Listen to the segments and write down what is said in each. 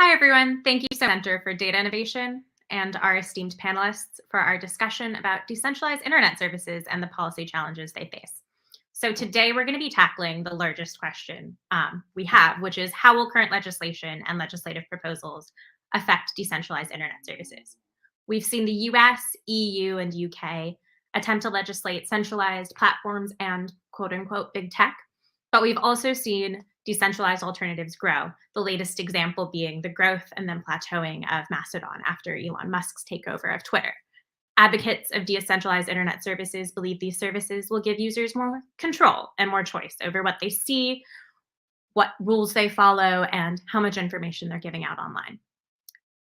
Hi, everyone. Thank you, Center for Data Innovation, and our esteemed panelists for our discussion about decentralized internet services and the policy challenges they face. So today we're going to be tackling the largest question we have, which is how will current legislation and legislative proposals affect decentralized internet services? We've seen the US, EU, and UK attempt to legislate centralized platforms and quote unquote big tech, but we've also seen decentralized alternatives grow, the latest example being the growth and then plateauing of Mastodon after Elon Musk's takeover of Twitter. Advocates of decentralized internet services believe these services will give users more control and more choice over what they see, what rules they follow, and how much information they're giving out online.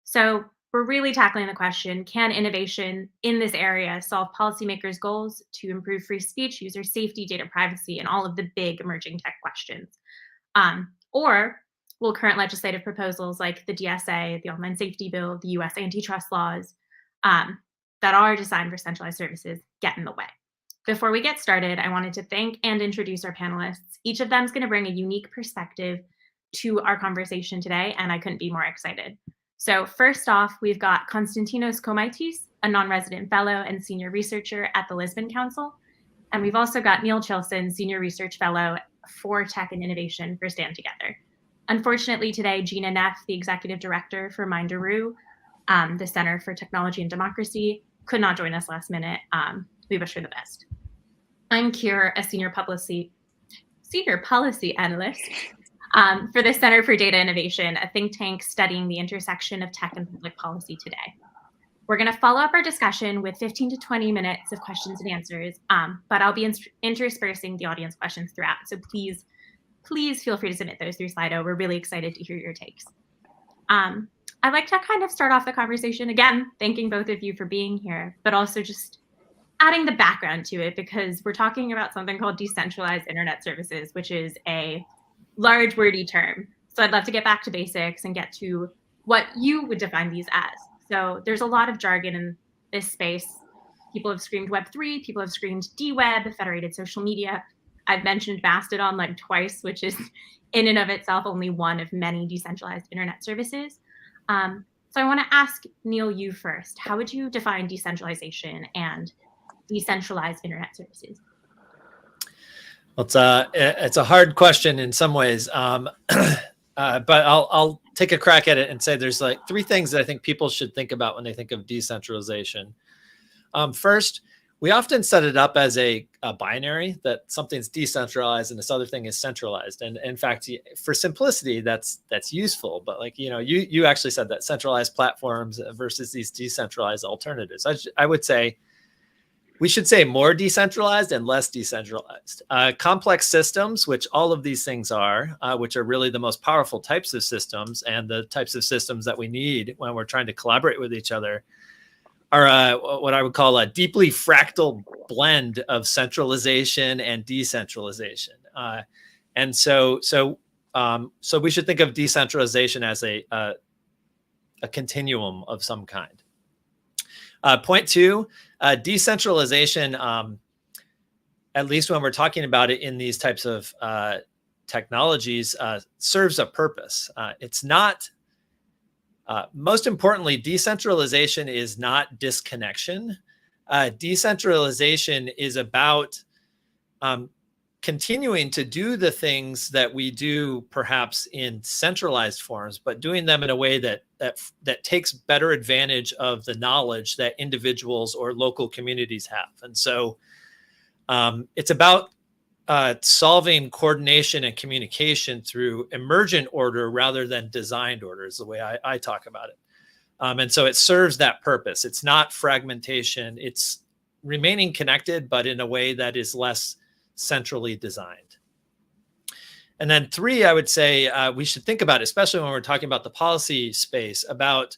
So we're really tackling the question, can innovation in this area solve policymakers' goals to improve free speech, user safety, data privacy, and all of the big emerging tech questions? Or will current legislative proposals like the DSA, the Online Safety Bill, the US antitrust laws that are designed for centralized services get in the way? Before we get started, I wanted to thank and introduce our panelists. Each of them is going to bring a unique perspective to our conversation today, and I couldn't be more excited. So first off, we've got Konstantinos Komaitis, a non-resident fellow and senior researcher at the Lisbon Council. And we've also got Neil Chilson, senior research fellow for Tech and Innovation for Stand Together. Unfortunately today, Gina Neff, the executive director for Minderoo, the Center for Technology and Democracy, could not join us last minute. We wish her the best. I'm Kier, a senior policy analyst for the Center for Data Innovation, a think tank studying the intersection of tech and public policy today. We're going to follow up our discussion with 15 to 20 minutes of questions and answers, but I'll be interspersing the audience questions throughout. So please feel free to submit those through Slido. We're really excited to hear your takes. I'd like to kind of start off the conversation, again, thanking both of you for being here, but also just adding the background to it, because we're talking about something called decentralized internet services, which is a large wordy term. So I'd love to get back to basics and get to what you would define these as. So there's a lot of jargon in this space. People have screamed Web3, people have screamed DWeb, federated social media. I've mentioned Mastodon like twice, which is in and of itself only one of many decentralized internet services. So I want to ask Neil, you first. How would you define decentralization and decentralized internet services? Well, it's a hard question in some ways, but I'll take a crack at it and say there's like three things that I think people should think about when they think of decentralization. First, we often set it up as a binary, that something's decentralized and this other thing is centralized. And in fact, for simplicity, that's useful. But like, you actually said that centralized platforms versus these decentralized alternatives. I would say we should say more decentralized and less decentralized. Complex systems, which all of these things are, which are really the most powerful types of systems and the types of systems that we need when we're trying to collaborate with each other, are what I would call a deeply fractal blend of centralization and decentralization. And so we should think of decentralization as a continuum of some kind. Point two, decentralization, at least when we're talking about it in these types of technologies, serves a purpose. It's not, most importantly, decentralization is not disconnection. Decentralization is about continuing to do the things that we do perhaps in centralized forms, but doing them in a way that takes better advantage of the knowledge that individuals or local communities have. And so it's about solving coordination and communication through emergent order rather than designed order is the way I talk about it. And so it serves that purpose. It's not fragmentation. It's remaining connected, but in a way that is less centrally designed. And then three, I would say we should think about, especially when we're talking about the policy space, about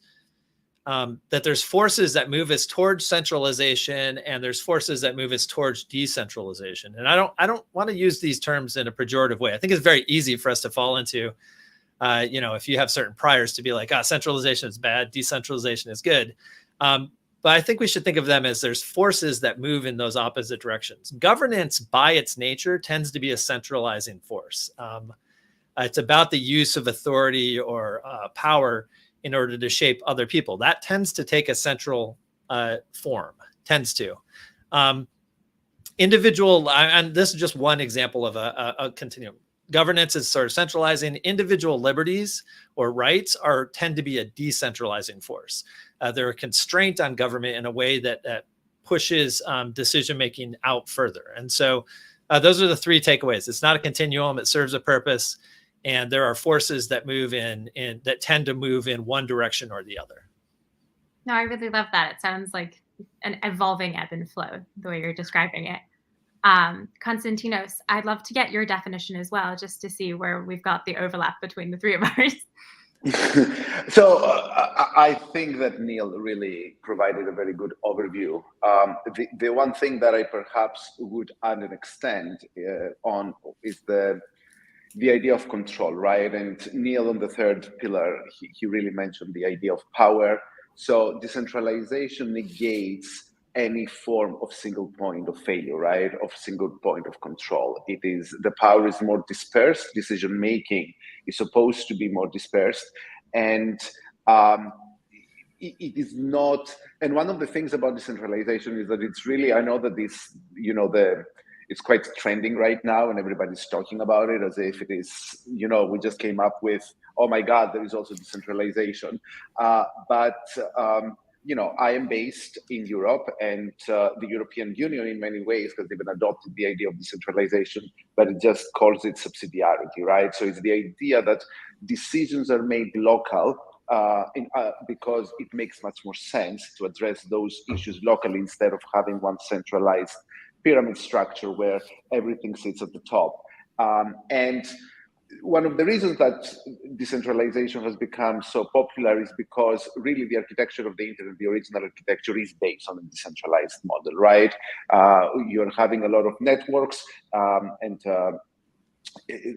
that there's forces that move us towards centralization and there's forces that move us towards decentralization. And I don't want to use these terms in a pejorative way. I think it's very easy for us to fall into, if you have certain priors, to be like, centralization is bad, decentralization is good. But I think we should think of them as there's forces that move in those opposite directions. Governance, by its nature, tends to be a centralizing force. It's about the use of authority or power in order to shape other people. That tends to take a central form, tends to. Individual, and this is just one example of a continuum. Governance is sort of centralizing. Individual liberties or rights tend to be a decentralizing force. They're a constraint on government in a way that pushes decision-making out further. And so those are the three takeaways. It's not a continuum, it serves a purpose. And there are forces that move that tend to move in one direction or the other. No, I really love that. It sounds like an evolving ebb and flow, the way you're describing it. Konstantinos, I'd love to get your definition as well, just to see where we've got the overlap between the three of ours. So I think that Neil really provided a very good overview. The one thing that I perhaps would add and extend on is the idea of control, right? And Neil on the third pillar, he really mentioned the idea of power. So decentralization negates any form of single point of failure, right? Of single point of control. The power is more dispersed. Decision making is supposed to be more dispersed, and it is not. And one of the things about decentralization is that it's really, I know that this, it's quite trending right now, and everybody's talking about it as if it is, we just came up with, oh my God, there is also decentralization, but. I am based in Europe, and the European Union in many ways has even adopted the idea of decentralization, but it just calls it subsidiarity, right? So it's the idea that decisions are made local because it makes much more sense to address those issues locally instead of having one centralized pyramid structure where everything sits at the top. And one of the reasons that decentralization has become so popular is because really the architecture of the internet, the original architecture, is based on a decentralized model, right? You're having a lot of networks, and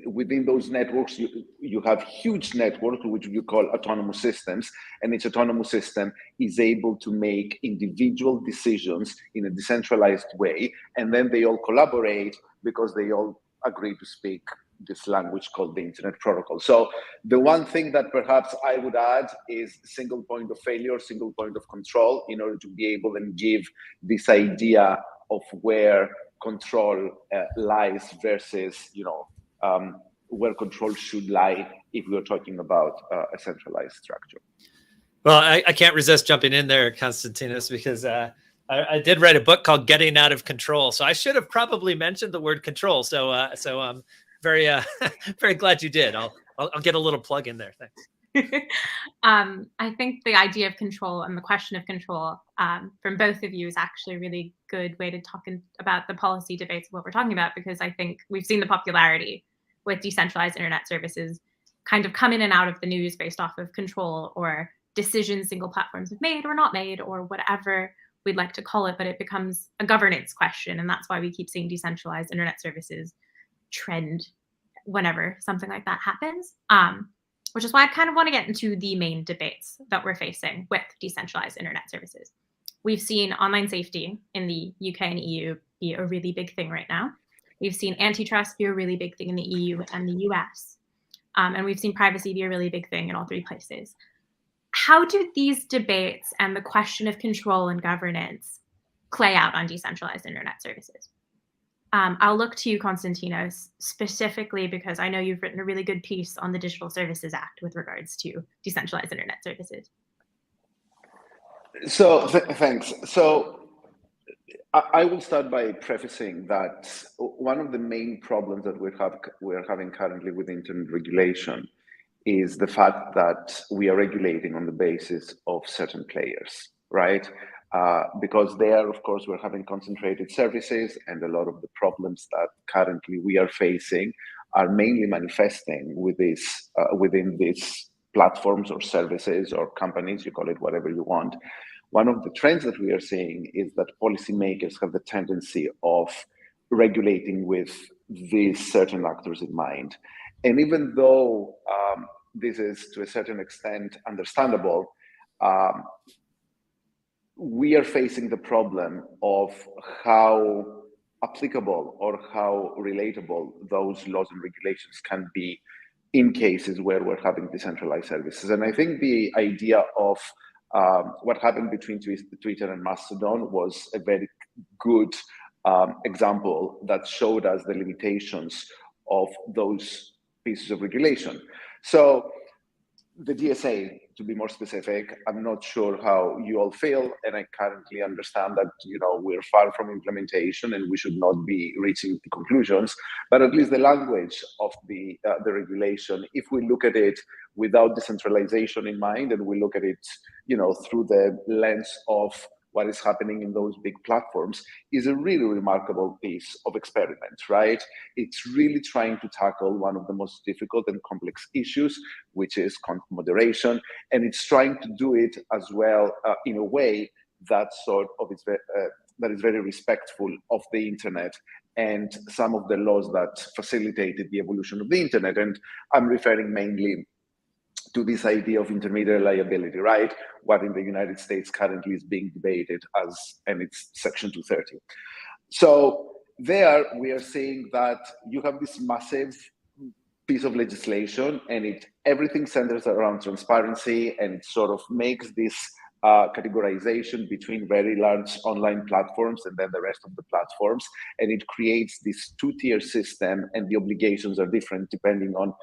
within those networks, you have huge networks, which you call autonomous systems, and each autonomous system is able to make individual decisions in a decentralized way, and then they all collaborate because they all agree to speak this language called the Internet Protocol. So the one thing that perhaps I would add is single point of failure, single point of control, in order to be able and give this idea of where control lies versus, where control should lie if we're talking about a centralized structure. Well, I can't resist jumping in there, Konstantinos, because I did write a book called Getting Out of Control. So I should have probably mentioned the word control. So very, very glad you did. I'll get a little plug in there. Thanks. I think the idea of control and the question of control from both of you is actually a really good way to talk about the policy debates of what we're talking about, because I think we've seen the popularity with decentralized internet services kind of come in and out of the news based off of control or decisions single platforms have made or not made, or whatever we'd like to call it, but it becomes a governance question. And that's why we keep seeing decentralized internet services trend whenever something like that happens, which is why I kind of want to get into the main debates that we're facing with decentralized internet services. We've seen online safety in the UK and EU be a really big thing right now. We've seen antitrust be a really big thing in the EU and the US. And we've seen privacy be a really big thing in all three places. How do these debates and the question of control and governance play out on decentralized internet services? I'll look to you, Konstantinos, specifically because I know you've written a really good piece on the Digital Services Act with regards to decentralized internet services. So thanks. So I will start by prefacing that one of the main problems that we're having currently with internet regulation is the fact that we are regulating on the basis of certain players, right? Because there, of course, we're having concentrated services, and a lot of the problems that currently we are facing are mainly manifesting with within these platforms or services or companies, you call it whatever you want. One of the trends that we are seeing is that policymakers have the tendency of regulating with these certain actors in mind. And even though this is to a certain extent understandable, we are facing the problem of how applicable or how relatable those laws and regulations can be in cases where we're having decentralized services. And I think the idea of what happened between Twitter and Mastodon was a very good example that showed us the limitations of those pieces of regulation. So the DSA, to be more specific, I'm not sure how you all feel, and I currently understand that we're far from implementation and we should not be reaching conclusions. But at least the language of the regulation, if we look at it without decentralization in mind, and we look at it, through the lens of what is happening in those big platforms, is a really remarkable piece of experiment, right? It's really trying to tackle one of the most difficult and complex issues, which is content moderation, and it's trying to do it as well in a way that that is very respectful of the internet and some of the laws that facilitated the evolution of the internet. And I'm referring mainly to this idea of intermediary liability, right? What in the United States currently is being debated and it's Section 230. So there we are saying that you have this massive piece of legislation and everything centers around transparency, and it sort of makes this categorization between very large online platforms and then the rest of the platforms, and it creates this two-tier system, and the obligations are different depending on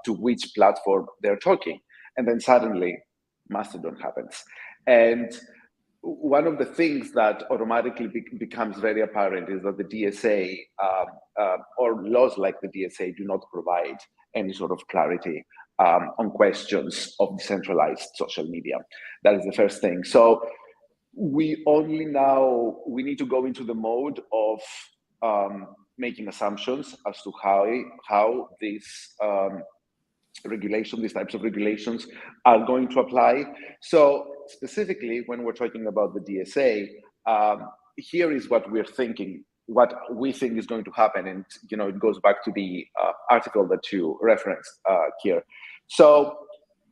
to which platform they're talking. And then suddenly Mastodon happens, and one of the things that automatically becomes very apparent is that the DSA or laws like the DSA do not provide any sort of clarity on questions of decentralized social media. That is the first thing. So we need to go into the mode of making assumptions as to how these these types of regulations are going to apply. So specifically, when we're talking about the DSA, here is what we're thinking, what we think is going to happen. And, it goes back to the article that you referenced here. So,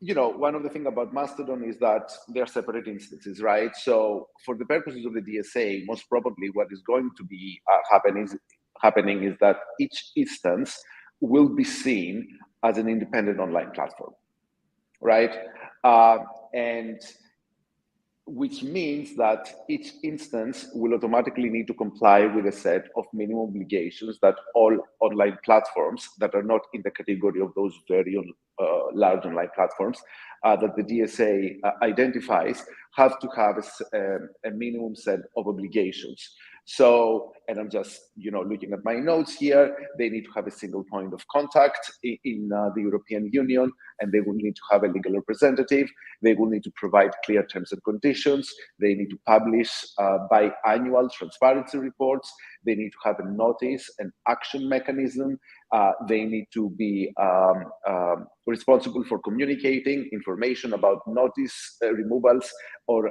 one of the things about Mastodon is that they're separate instances, right? So for the purposes of the DSA, most probably what is going to be happening is that each instance will be seen as an independent online platform, right? And which means that each instance will automatically need to comply with a set of minimum obligations that all online platforms that are not in the category of those very large online platforms that the DSA identifies have to have a minimum set of obligations. So, and I'm just, looking at my notes here, they need to have a single point of contact in the European Union, and they will need to have a legal representative. They will need to provide clear terms and conditions. They need to publish biannual transparency reports. They need to have a notice and action mechanism. They need to be responsible for communicating information about notice removals or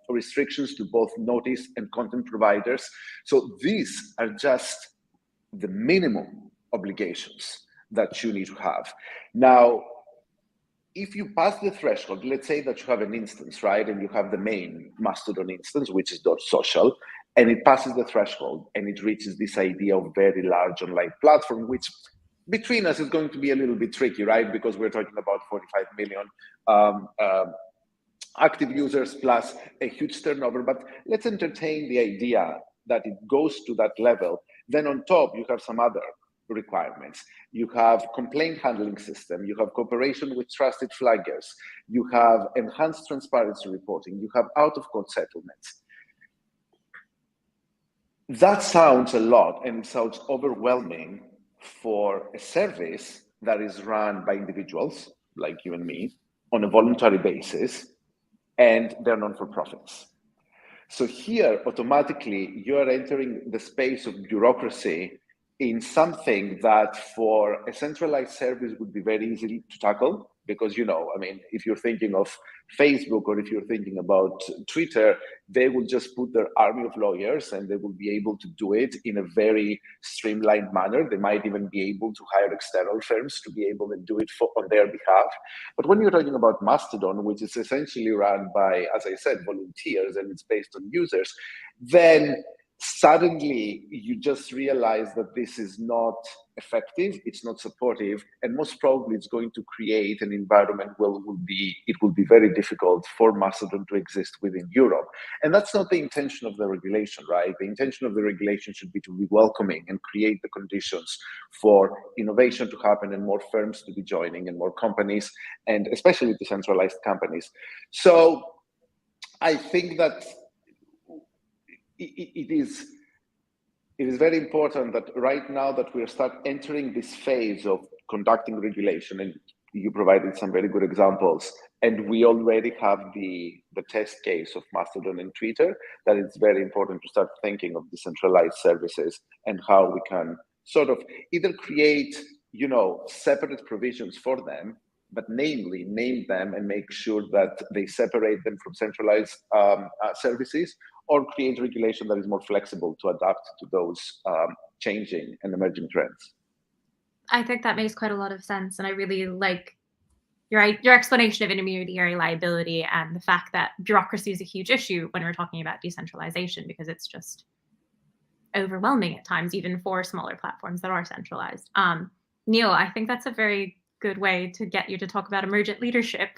restrictions to both notice and content providers. So these are just the minimum obligations that you need to have. Now, if you pass the threshold, let's say that you have an instance, right? And you have the main Mastodon instance, which is .social, and it passes the threshold and it reaches this idea of very large online platform, which between us is going to be a little bit tricky, right? Because we're talking about 45 million active users plus a huge turnover. But let's entertain the idea that it goes to that level. Then on top, you have some other requirements. You have complaint handling system, you have cooperation with trusted flaggers, you have enhanced transparency reporting, you have out-of-court settlements. That sounds a lot, and it sounds overwhelming for a service that is run by individuals like you and me on a voluntary basis, and they're non-for-profits. So here, automatically, you are entering the space of bureaucracy in something that for a centralized service would be very easy to tackle, because, if you're thinking of Facebook or if you're thinking about Twitter, they will just put their army of lawyers and they will be able to do it in a very streamlined manner. They might even be able to hire external firms to be able to do it on their behalf. But when you're talking about Mastodon, which is essentially run by, as I said, volunteers, and it's based on users, then suddenly you just realize that this is not effective, it's not supportive, and most probably it's going to create an environment where it will be very difficult for Mastodon to exist within Europe. And that's not the intention of the regulation, right? The intention of the regulation should be to be welcoming and create the conditions for innovation to happen and more firms to be joining and more companies, and especially decentralized companies. So I think that it is very important that right now that we start entering this phase of conducting regulation, and you provided some very good examples, and we already have the test case of Mastodon and Twitter, that it's very important to start thinking of decentralized services and how we can sort of either create, separate provisions for them, but namely name them and make sure that they separate them from centralized services, or create regulation that is more flexible to adapt to those changing and emerging trends. I think that makes quite a lot of sense. And I really like your explanation of intermediary liability and the fact that bureaucracy is a huge issue when we're talking about decentralization, because it's just overwhelming at times, even for smaller platforms that are centralized. Neil, I think that's a very good way to get you to talk about emergent leadership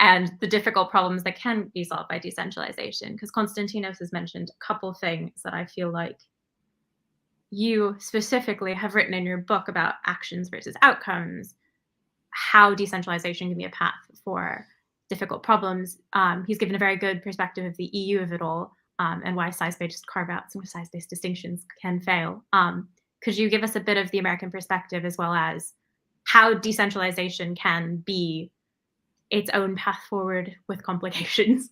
and the difficult problems that can be solved by decentralization. Because Konstantinos has mentioned a couple things that I feel like you specifically have written in your book about actions versus outcomes, how decentralization can be a path for difficult problems. He's given a very good perspective of the EU of it all, and why size-based carve-outs and size-based distinctions can fail. Could you give us a bit of the American perspective, as well as how decentralization can be its own path forward with complications?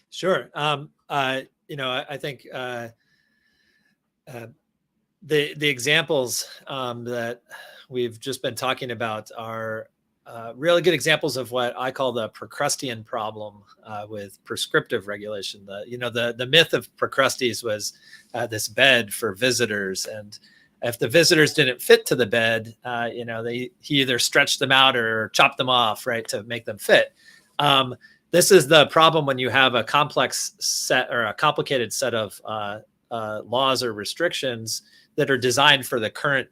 Sure. I think the examples that we've just been talking about are really good examples of what I call the Procrustean problem with prescriptive regulation. The myth of Procrustes was this bed for visitors, and if the visitors didn't fit to the bed, he either stretched them out or chopped them off, right, to make them fit. This is the problem when you have a complex set or a complicated set of laws or restrictions that are designed for the current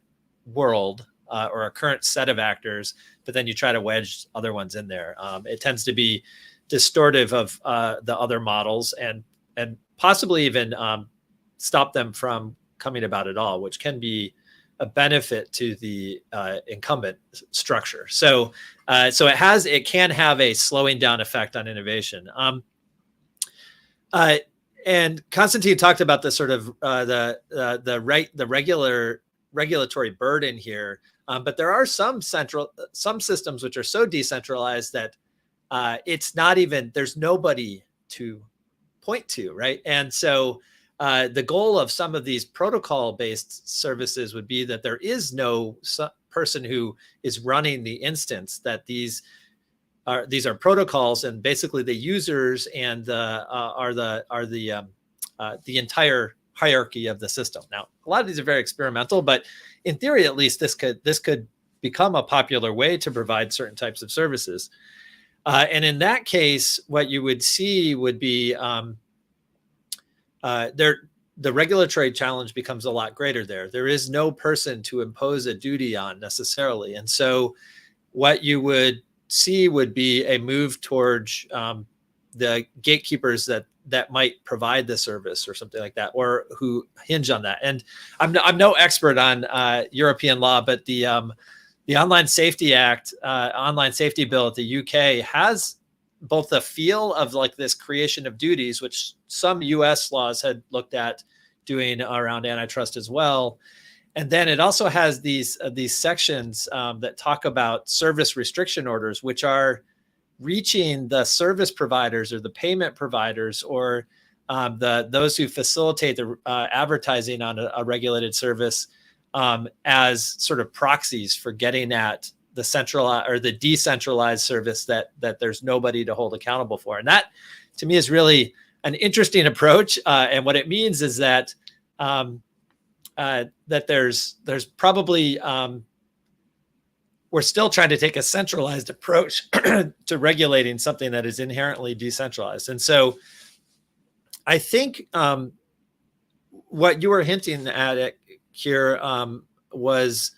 world or a current set of actors, but then you try to wedge other ones in there. It tends to be distortive of the other models and possibly even stop them from coming about at all, which can be a benefit to the incumbent structure. So it can have a slowing down effect on innovation. And Konstantin talked about the sort of the regulatory burden here, but there are some systems which are so decentralized that it's not even, there's nobody to point to, right? And so the goal of some of these protocol-based services would be that there is no person who is running the instance, that these are protocols, and basically the users and the entire hierarchy of the system. Now, a lot of these are very experimental, but in theory, at least, this could become a popular way to provide certain types of services. And in that case, what you would see would be the regulatory challenge becomes a lot greater there. There is no person to impose a duty on necessarily. And so what you would see would be a move towards the gatekeepers that might provide the service or something like that, or who hinge on that. And I'm no expert on European law, but the Online Safety Act, Online Safety Bill at the UK has both the feel of like this creation of duties, which some US laws had looked at doing around antitrust as well. And then it also has these sections that talk about service restriction orders, which are reaching the service providers or the payment providers or those who facilitate the advertising on a regulated service as sort of proxies for getting at the centralized or the decentralized service that there's nobody to hold accountable for. And that, to me, is really an interesting approach. And what it means is that that there's probably we're still trying to take a centralized approach to regulating something that is inherently decentralized. And so I think what you were hinting at it here was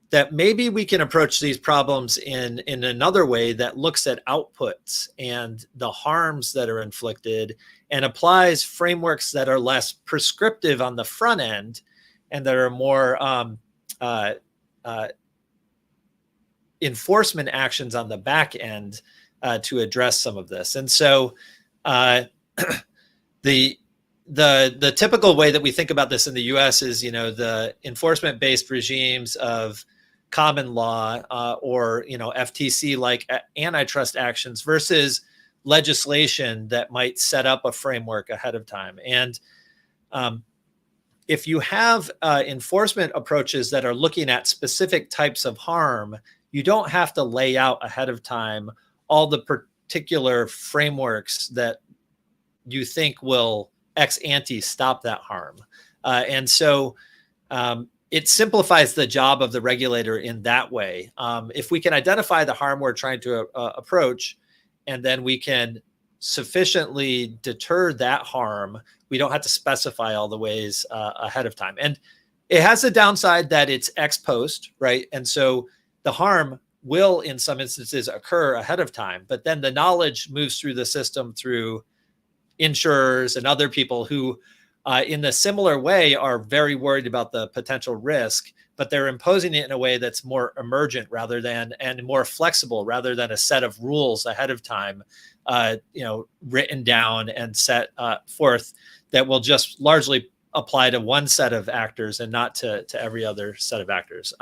that maybe we can approach these problems in another way that looks at outputs and the harms that are inflicted and applies frameworks that are less prescriptive on the front end and that are more enforcement actions on the back end to address some of this. And so the typical way that we think about this in the US is, the enforcement-based regimes of common law or, FTC-like antitrust actions versus legislation that might set up a framework ahead of time. And if you have enforcement approaches that are looking at specific types of harm, you don't have to lay out ahead of time all the particular frameworks that you think will ex ante stop that harm. And so it simplifies the job of the regulator in that way. If we can identify the harm we're trying to approach, and then we can sufficiently deter that harm, we don't have to specify all the ways ahead of time. And it has the downside that it's ex post, right? And so the harm will, in some instances, occur ahead of time, but then the knowledge moves through the system through insurers and other people who, in the similar way, are very worried about the potential risk, but they're imposing it in a way that's more emergent and more flexible rather than a set of rules ahead of time, written down and set forth that will just largely apply to one set of actors and not to every other set of actors.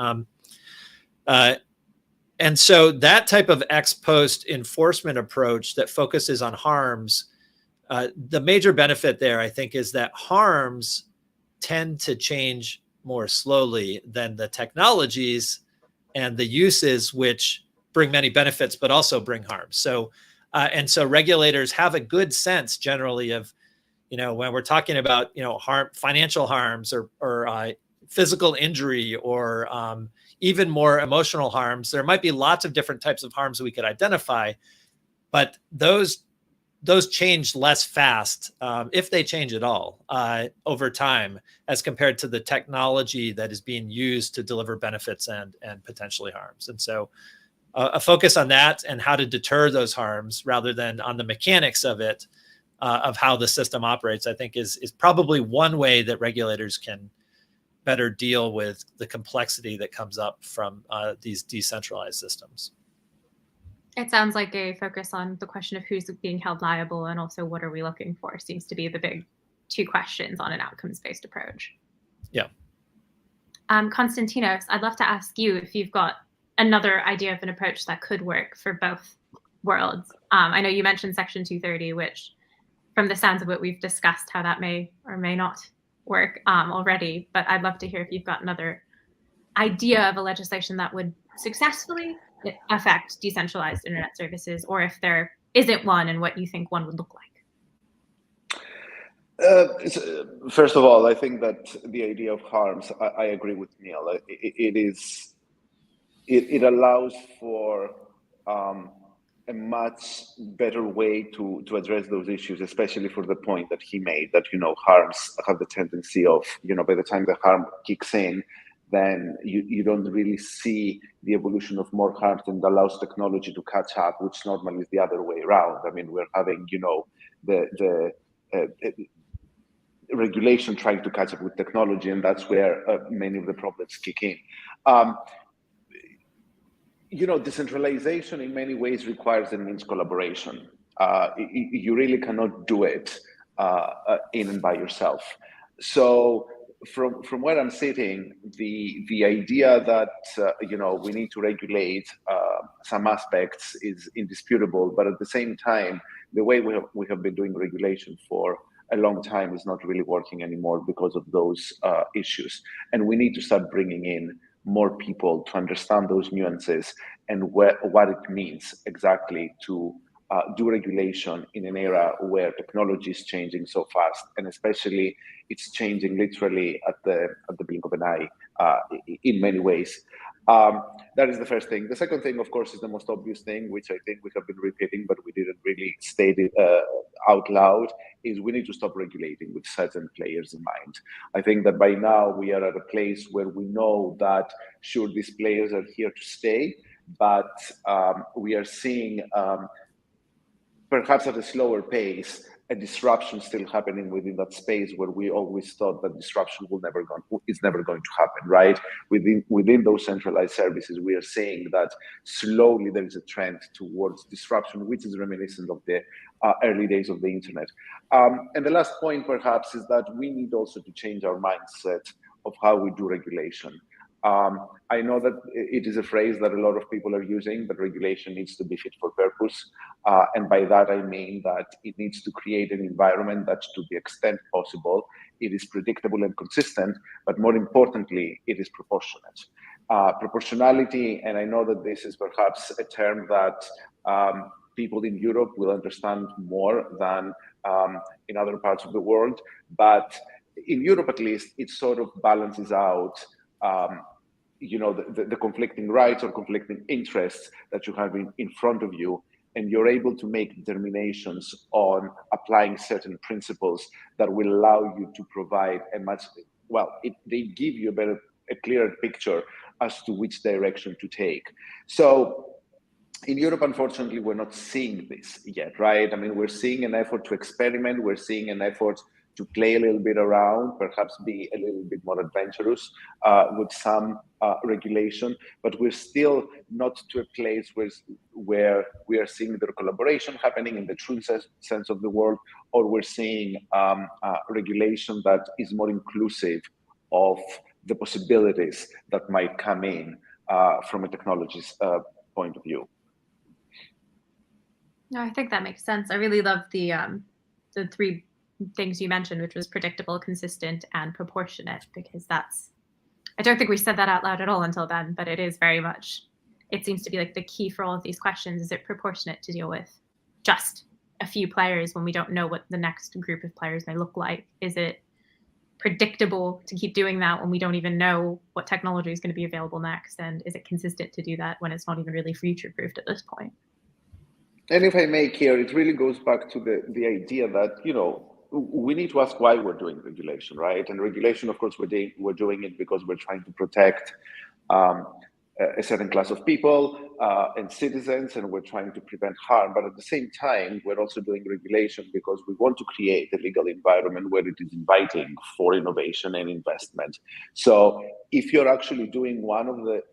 And so that type of ex post enforcement approach that focuses on harms, the major benefit there, I think, is that harms tend to change more slowly than the technologies and the uses, which bring many benefits, but also bring harms. So, and so regulators have a good sense generally of, when we're talking about, financial harms or physical injury or even more emotional harms, there might be lots of different types of harms we could identify, but those change less fast, if they change at all, over time, as compared to the technology that is being used to deliver benefits and potentially harms. And so a focus on that and how to deter those harms rather than on the mechanics of it, of how the system operates, I think is probably one way that regulators can better deal with the complexity that comes up from these decentralized systems. It sounds like a focus on the question of who's being held liable and also what are we looking for seems to be the big two questions on an outcomes-based approach. Yeah. Konstantinos, I'd love to ask you if you've got another idea of an approach that could work for both worlds. I know you mentioned Section 230, which from the sounds of what we've discussed, how that may or may not work already, but I'd love to hear if you've got another idea of a legislation that would successfully affect decentralized internet services, or if there isn't one and what you think one would look like. First of all, I think that the idea of harms, I agree with Neil. It allows for a much better way to address those issues, especially for the point that he made that, harms have the tendency of, by the time the harm kicks in, then you don't really see the evolution of more harms, and allows technology to catch up, which normally is the other way around. I mean, we're having, the regulation trying to catch up with technology, and that's where many of the problems kick in. Decentralization in many ways requires and means collaboration. You really cannot do it in and by yourself. So from where I'm sitting, the idea that we need to regulate some aspects is indisputable, but at the same time, the way we have been doing regulation for a long time is not really working anymore because of those issues, and we need to start bringing in more people to understand those nuances and what it means exactly to do regulation in an era where technology is changing so fast, and especially it's changing literally at the blink of an eye in many ways. That is the first thing. The second thing, of course, is the most obvious thing, which I think we have been repeating, but we didn't really state it out loud, is we need to stop regulating with certain players in mind. I think that by now we are at a place where we know that, sure, these players are here to stay, but we are seeing, perhaps at a slower pace, a disruption still happening within that space where we always thought that disruption is never going to happen, right? Within those centralized services, we are seeing that slowly there is a trend towards disruption, which is reminiscent of the early days of the internet. And the last point, perhaps, is that we need also to change our mindset of how we do regulation. I know that it is a phrase that a lot of people are using, but regulation needs to be fit for purpose. And by that, I mean that it needs to create an environment that, to the extent possible, it is predictable and consistent, but more importantly, it is proportionate. Proportionality, and I know that this is perhaps a term that people in Europe will understand more than in other parts of the world, but in Europe, at least, it sort of balances out the conflicting rights or conflicting interests that you have in front of you, and you're able to make determinations on applying certain principles that will allow you to provide they give you a clearer picture as to which direction to take. So in Europe, unfortunately, we're not seeing this yet, right? I mean, we're seeing an effort to experiment, we're seeing an effort to play a little bit around, perhaps be a little bit more adventurous with some regulation, but we're still not to a place where we are seeing the collaboration happening in the true sense of the word, or we're seeing regulation that is more inclusive of the possibilities that might come in from a technology's point of view. No, I think that makes sense. I really love the three things you mentioned, which was predictable, consistent, and proportionate, because I don't think we said that out loud at all until then, but it is very much, it seems to be like the key for all of these questions. Is it proportionate to deal with just a few players when we don't know what the next group of players may look like? Is it predictable to keep doing that when we don't even know what technology is going to be available next? And is it consistent to do that when it's not even really future-proofed at this point? And if I may, here, it really goes back to the idea that, we need to ask why we're doing regulation, right? And regulation, of course, we're doing it because we're trying to protect a certain class of people and citizens, and we're trying to prevent harm. But at the same time, we're also doing regulation because we want to create a legal environment where it is inviting for innovation and investment. So if you're actually doing one of the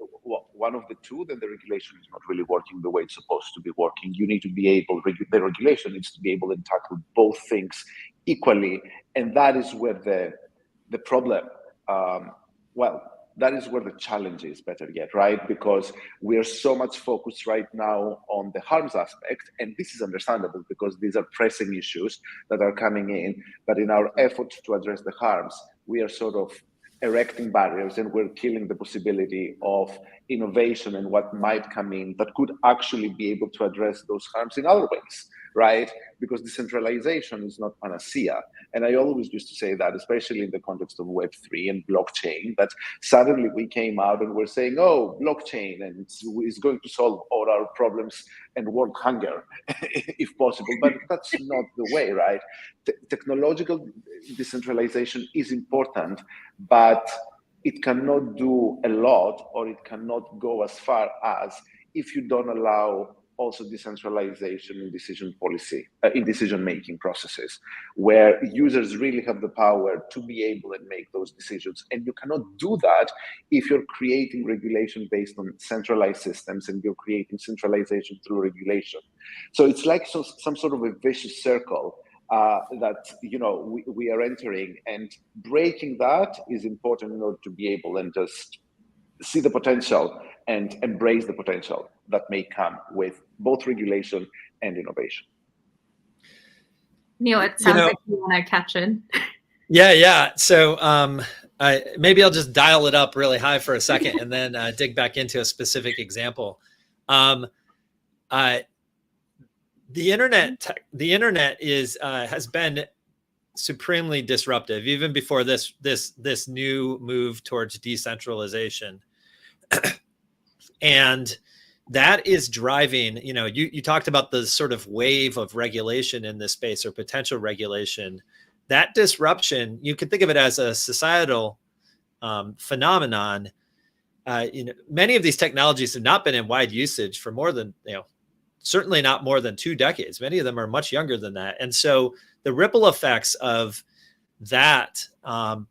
two, then the regulation is not really working the way it's supposed to be working. You need to be able, the regulation needs to be able to tackle both things equally, and that is where the problem, that is where the challenge is, better yet, right? Because we are so much focused right now on the harms aspect, and this is understandable because these are pressing issues that are coming in, but in our effort to address the harms, we are sort of erecting barriers, and we're killing the possibility of innovation and what might come in that could actually be able to address those harms in other ways, right? Because decentralization is not panacea. And I always used to say that, especially in the context of Web3 and blockchain, that suddenly we came out and we're saying, oh, blockchain and is going to solve all our problems and world hunger, if possible. But that's not the way, right? Technological decentralization is important, but it cannot do a lot, or it cannot go as far as if you don't allow also decentralization in decision-making processes, where users really have the power to be able to make those decisions. And you cannot do that if you're creating regulation based on centralized systems and you're creating centralization through regulation. So it's like some sort of a vicious circle that we are entering, and breaking that is important in order to be able and just see the potential and embrace the potential that may come with both regulation and innovation. Neil, it sounds like you want to catch in. Yeah. So maybe I'll just dial it up really high for a second and then dig back into a specific example. The internet has been supremely disruptive, even before this new move towards decentralization. And that is driving, you talked about the sort of wave of regulation in this space, or potential regulation. That disruption, you could think of it as a societal phenomenon. Many of these technologies have not been in wide usage for more than, certainly not more than 2 decades. Many of them are much younger than that. And so the ripple effects of that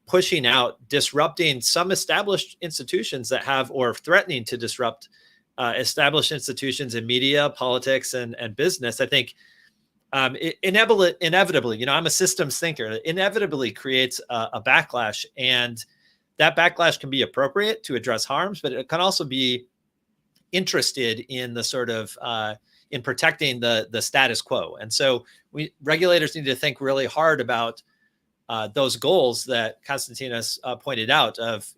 pushing out, disrupting some established institutions that have, or threatening to disrupt established institutions in media, politics, and business, I think it inevitably, I'm a systems thinker, it inevitably creates a backlash. And that backlash can be appropriate to address harms, but it can also be interested in the sort of in protecting the status quo. And so regulators need to think really hard about those goals that Konstantinos pointed out of,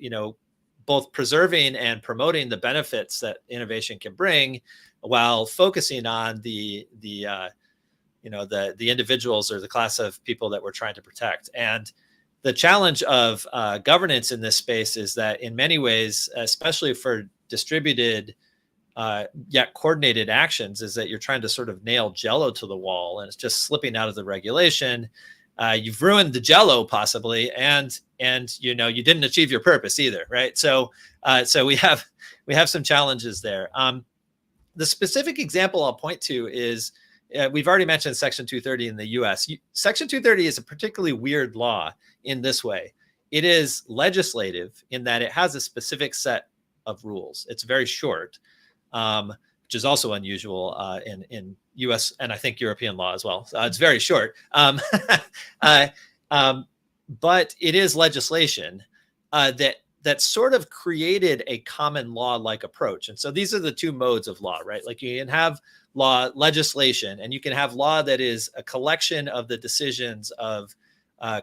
both preserving and promoting the benefits that innovation can bring, while focusing on the individuals or the class of people that we're trying to protect. And the challenge of governance in this space is that in many ways, especially for distributed yet coordinated actions, is that you're trying to sort of nail Jello to the wall, and it's just slipping out of the regulation. You've ruined the Jello possibly, and you didn't achieve your purpose either, right? So we have some challenges there. The specific example I'll point to is we've already mentioned Section 230 in the U.S. Section 230 is a particularly weird law in this way. It is legislative in that it has a specific set of rules. It's very short, which is also unusual in U.S. and I think European law as well. It's very short, but it is legislation that sort of created a common law-like approach. And so these are the two modes of law, right? Like you can have law legislation, and you can have law that is a collection of the decisions of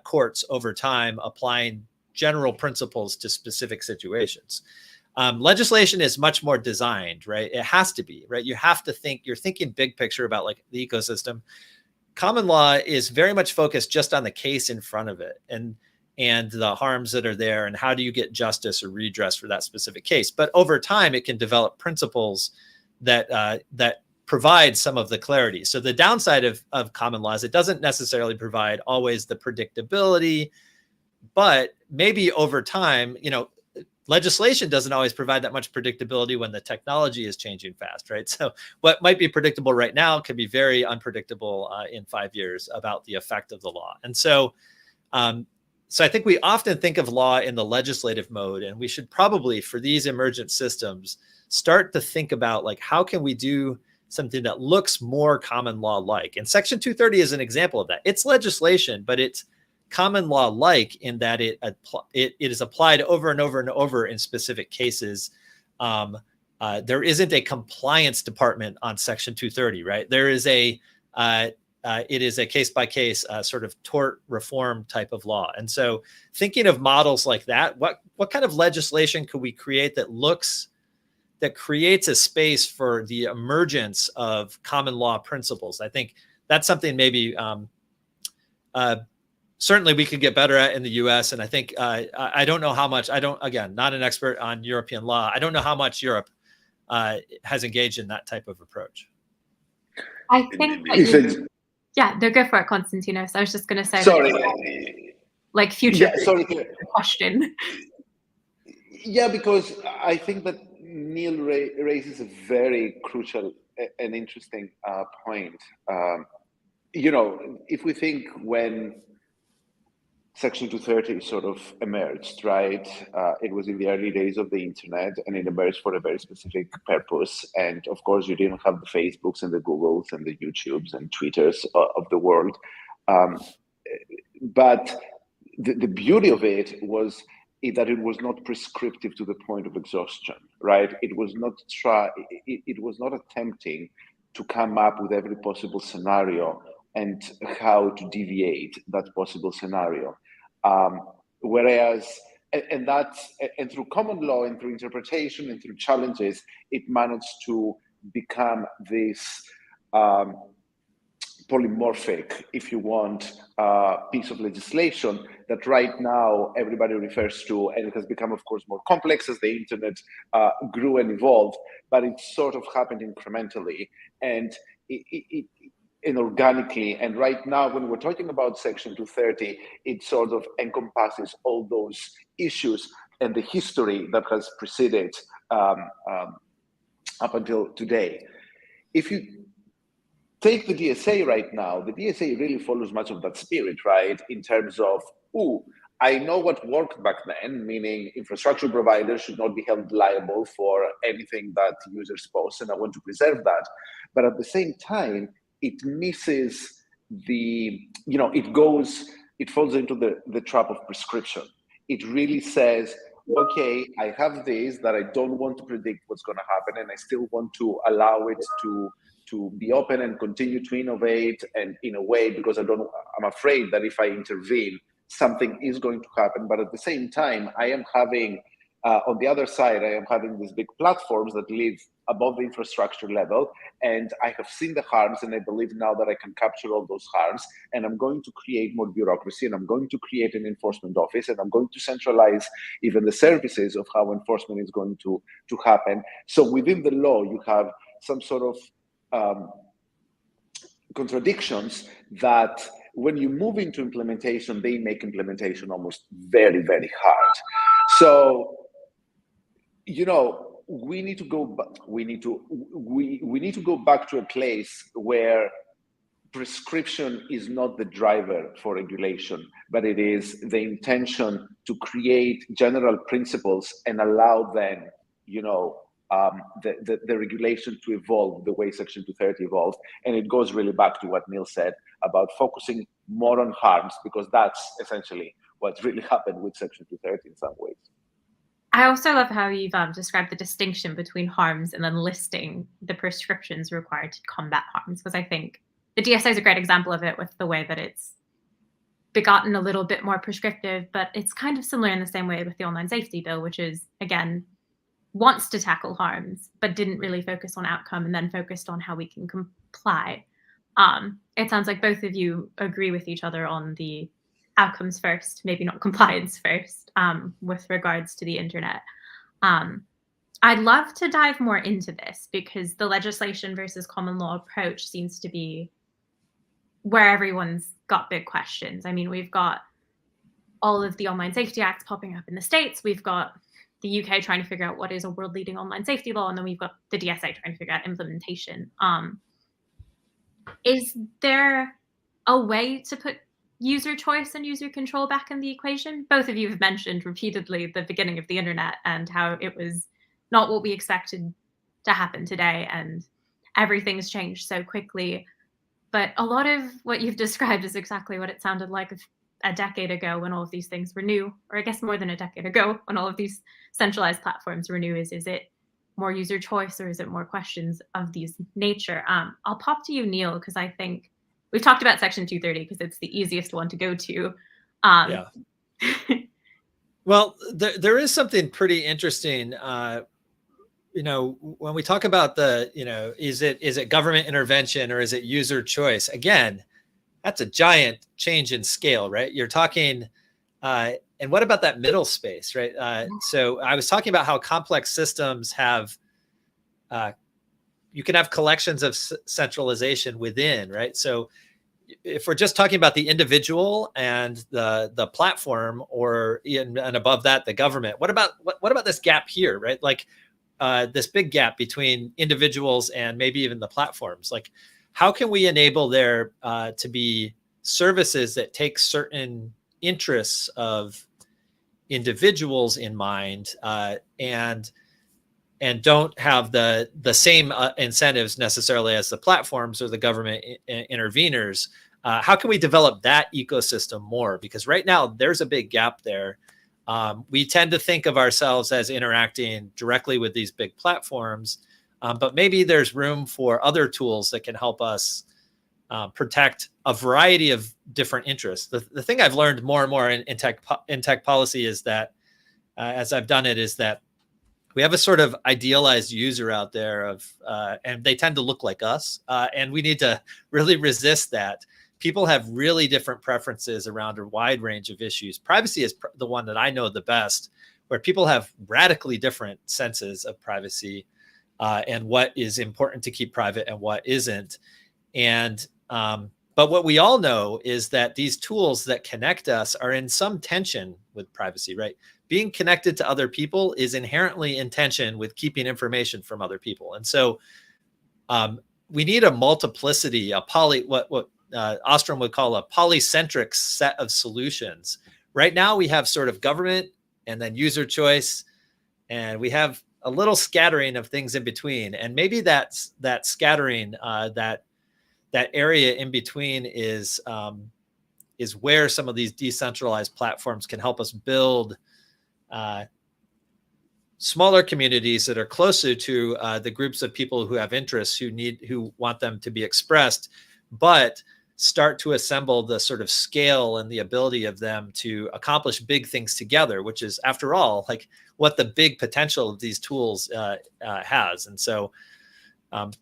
courts over time, applying general principles to specific situations. Legislation is much more designed, right? It has to be, right? You have to think, you're thinking big picture about like the ecosystem. Common law is very much focused just on the case in front of it and the harms that are there, and how do you get justice or redress for that specific case. But over time, it can develop principles that provide some of the clarity. So the downside of common law is it doesn't necessarily provide always the predictability, but maybe over time, legislation doesn't always provide that much predictability when the technology is changing fast, right? So what might be predictable right now can be very unpredictable in 5 years about the effect of the law. And so, so I think we often think of law in the legislative mode, and we should probably, for these emergent systems, start to think about like, how can we do something that looks more common law-like? And Section 230 is an example of that. It's legislation, but it's common law-like in that it is applied over and over and over in specific cases. There isn't a compliance department on Section 230, right? There is it is a case-by-case sort of tort reform type of law. And so thinking of models like that, what kind of legislation could we create that creates a space for the emergence of common law principles? I think that's something maybe certainly we could get better at in the US. And I think, I don't know how much, again, not an expert on European law. I don't know how much Europe has engaged in that type of approach. I think yeah, no, go for it, Konstantinos. I was just going to say, like future question. Yeah, because I think that Neil raises a very crucial and interesting point. If we think when Section 230 sort of emerged, right? It was in the early days of the internet, and it emerged for a very specific purpose. And of course, you didn't have the Facebooks and the Googles and the YouTubes and Twitters of the world. But the beauty of it was that it was not prescriptive to the point of exhaustion, right? It was not attempting to come up with every possible scenario and how to deviate that possible scenario. Whereas through common law and through interpretation and through challenges, it managed to become this polymorphic, if you want, piece of legislation that right now everybody refers to, and it has become, of course, more complex as the internet grew and evolved, but it sort of happened incrementally and inorganically. And right now, when we're talking about Section 230, it sort of encompasses all those issues and the history that has preceded up until today. If you take the DSA right now, the DSA really follows much of that spirit, right? In terms of, I know what worked back then, meaning infrastructure providers should not be held liable for anything that users post, and I want to preserve that. But at the same time, it misses it falls into the trap of prescription. It really says, okay, I have this that I don't want to predict what's going to happen, and I still want to allow it to be open and continue to innovate, and in a way, because I'm afraid that if I intervene, something is going to happen. But at the same time, I am having, on the other side, I am having these big platforms that live above the infrastructure level, and I have seen the harms, and I believe now that I can capture all those harms, and I'm going to create more bureaucracy, and I'm going to create an enforcement office, and I'm going to centralize even the services of how enforcement is going to happen. So within the law, you have some sort of contradictions that when you move into implementation, they make implementation almost very, very hard. So, we need to go back. We need to go back to a place where prescription is not the driver for regulation, but it is the intention to create general principles and allow then, the regulation to evolve the way Section 230 evolved. And it goes really back to what Neil said about focusing more on harms, because that's essentially what really happened with Section 230 in some ways. I also love how you've described the distinction between harms and then listing the prescriptions required to combat harms, because I think the DSA is a great example of it with the way that it's begotten a little bit more prescriptive, but it's kind of similar in the same way with the online safety bill, which is, again, wants to tackle harms, but didn't really focus on outcome and then focused on how we can comply. It sounds like both of you agree with each other on the outcomes first, maybe not compliance first, with regards to the internet. I'd love to dive more into this because the legislation versus common law approach seems to be where everyone's got big questions. I mean, we've got all of the online safety acts popping up in the States. We've got the UK trying to figure out what is a world-leading online safety law, and then we've got the DSA trying to figure out implementation. Is there a way to put user choice and user control back in the equation? Both of you have mentioned repeatedly the beginning of the internet and how it was not what we expected to happen today, and everything's changed so quickly. But a lot of what you've described is exactly what it sounded like a decade ago when all of these things were new, or I guess more than a decade ago when all of these centralized platforms were new. Is it more user choice, or is it more questions of these nature? I'll pop to you, Neil, because I think we've talked about Section 230 because it's the easiest one to go to. Yeah. Well, there is something pretty interesting. When we talk about is it government intervention or is it user choice? Again, that's a giant change in scale, right? You're talking, and what about that middle space, right? So I was talking about how complex systems have, you can have collections of centralization within, right? So if we're just talking about the individual and the platform, and above that, the government, what about this gap here, right? Like this big gap between individuals and maybe even the platforms. Like, how can we enable there to be services that take certain interests of individuals in mind and don't have the same incentives necessarily as the platforms or the government interveners? How can we develop that ecosystem more? Because right now there's a big gap there. We tend to think of ourselves as interacting directly with these big platforms, but maybe there's room for other tools that can help us protect a variety of different interests. The thing I've learned more and more in tech policy is that, as I've done it, is that we have a sort of idealized user out there of, and they tend to look like us, and we need to really resist that. People have really different preferences around a wide range of issues. Privacy is the one that I know the best, where people have radically different senses of privacy and what is important to keep private and what isn't. And but what we all know is that these tools that connect us are in some tension with privacy, right? Being connected to other people is inherently in tension with keeping information from other people. And so we need a multiplicity, what Ostrom would call a polycentric set of solutions. Right now we have sort of government and then user choice, and we have a little scattering of things in between. And maybe that scattering, that area in between is where some of these decentralized platforms can help us build smaller communities that are closer to the groups of people who have interests, who want them to be expressed, but start to assemble the sort of scale and the ability of them to accomplish big things together, which is, after all, like what the big potential of these tools has. And so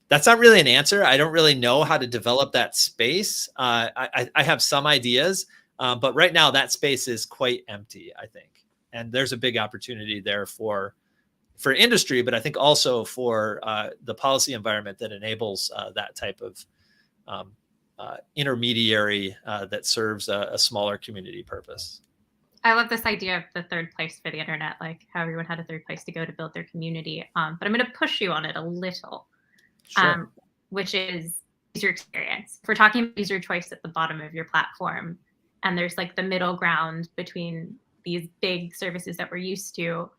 that's not really an answer. I don't really know how to develop that space. I have some ideas, but right now that space is quite empty, I think. And there's a big opportunity there for industry, but I think also for the policy environment that enables that type of intermediary that serves a smaller community purpose. I love this idea of the third place for the internet, like how everyone had a third place to go to build their community. But I'm going to push you on it a little, Sure. Which is user experience. If we're talking about user choice at the bottom of your platform, and there's like the middle ground between these big services that we're used to,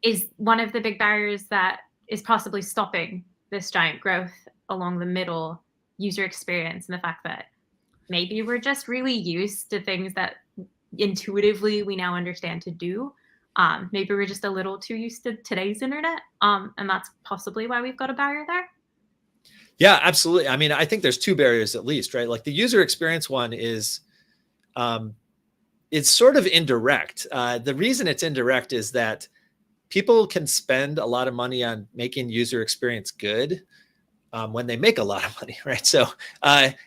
is one of the big barriers that is possibly stopping this giant growth along the middle user experience, and the fact that maybe we're just really used to things that intuitively we now understand to do. Maybe we're just a little too used to today's internet, and that's possibly why we've got a barrier there. Yeah, absolutely. I mean, I think there's two barriers at least, right? Like the user experience one is, it's sort of indirect. The reason it's indirect is that people can spend a lot of money on making user experience good when they make a lot of money, right? So, and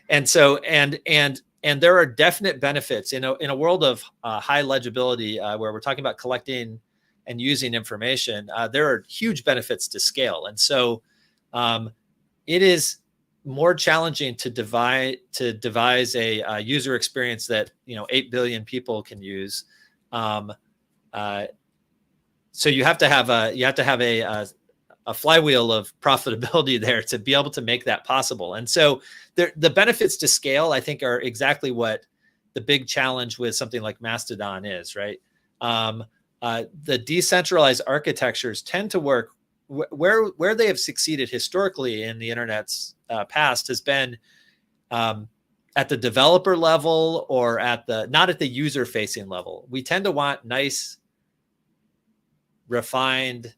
there are definite benefits in a world of high legibility, where we're talking about collecting and using information. There are huge benefits to scale, and so it is more challenging to devise a user experience that 8 billion people can use. So you have to have a flywheel of profitability there to be able to make that possible. And so the benefits to scale, I think, are exactly what the big challenge with something like Mastodon is, right? The decentralized architectures tend to work where they have succeeded historically in the internet's past has been at the developer level or not at the user facing level. We tend to want nice, refined,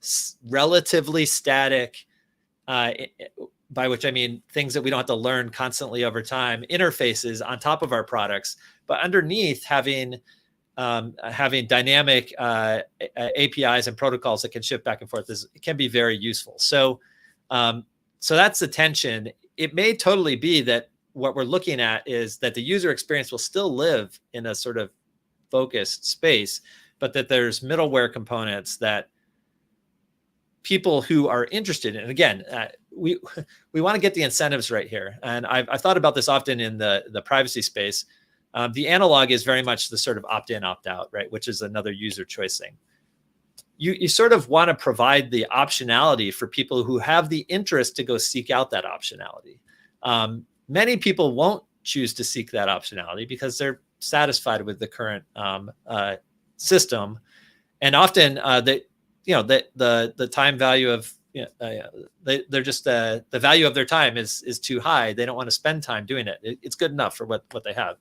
relatively static, by which I mean things that we don't have to learn constantly over time, interfaces on top of our products, but underneath having dynamic APIs and protocols that can shift back and forth can be very useful. So that's the tension. It may totally be that what we're looking at is that the user experience will still live in a sort of focused space, but that there's middleware components that people who are interested in, and again, we want to get the incentives right here. And I've thought about this often in the privacy space. The analog is very much the sort of opt-in, opt-out, right? Which is another user choice thing. You sort of want to provide the optionality for people who have the interest to go seek out that optionality. Many people won't choose to seek that optionality because they're satisfied with the current system, and often the time value of they're just the value of their time is too high. They don't want to spend time doing it. It's good enough for what they have.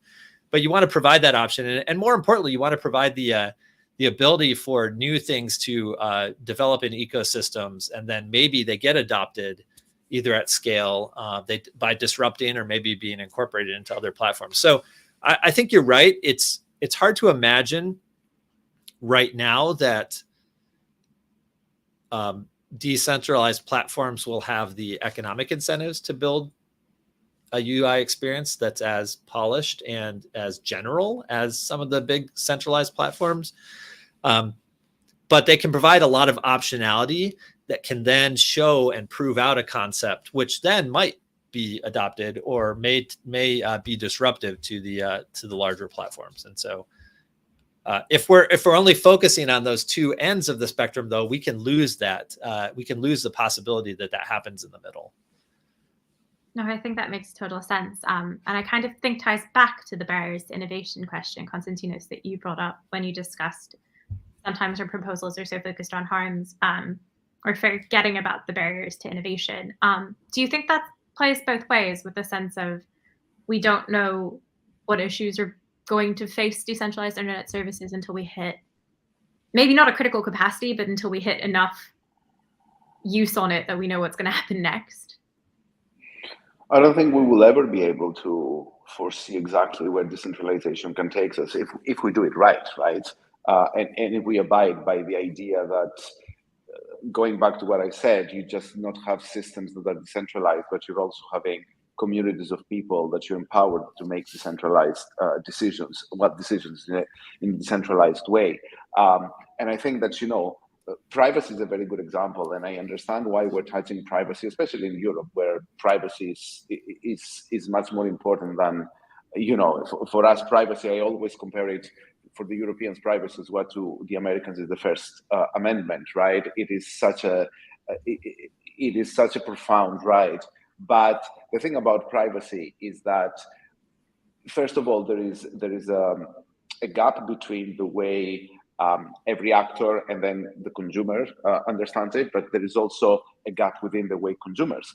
But you want to provide that option, and more importantly, you want to provide the ability for new things to develop in ecosystems, and then maybe they get adopted either at scale by disrupting or maybe being incorporated into other platforms. So I think you're right. It's hard to imagine right now that decentralized platforms will have the economic incentives to build a UI experience that's as polished and as general as some of the big centralized platforms. But they can provide a lot of optionality that can then show and prove out a concept, which then might be adopted or may be disruptive to the larger platforms. And so if we're only focusing on those two ends of the spectrum, though, we can lose that. We can lose the possibility that happens in the middle. No, I think that makes total sense. And I kind of think ties back to the barriers to innovation question, Konstantinos, that you brought up when you discussed sometimes our proposals are so focused on harms or forgetting about the barriers to innovation. Do you think that plays both ways, with the sense of we don't know what issues are going to face decentralized internet services until we hit maybe not a critical capacity, but until we hit enough use on it that we know what's going to happen next? I don't think we will ever be able to foresee exactly where decentralization can take us if we do it right? And if we abide by the idea that, going back to what I said, you just not have systems that are decentralized, but you're also having communities of people that you're empowered to make decentralized decisions in a decentralized way. And I think that, privacy is a very good example, and I understand why we're touching privacy, especially in Europe, where privacy is much more important than, for us, privacy. I always compare it, for the Europeans, privacy is what to the Americans is the First Amendment, right? It is such a profound right. But the thing about privacy is that, first of all, there is a gap between the way every actor and then the consumer understands it, but there is also a gap within the way consumers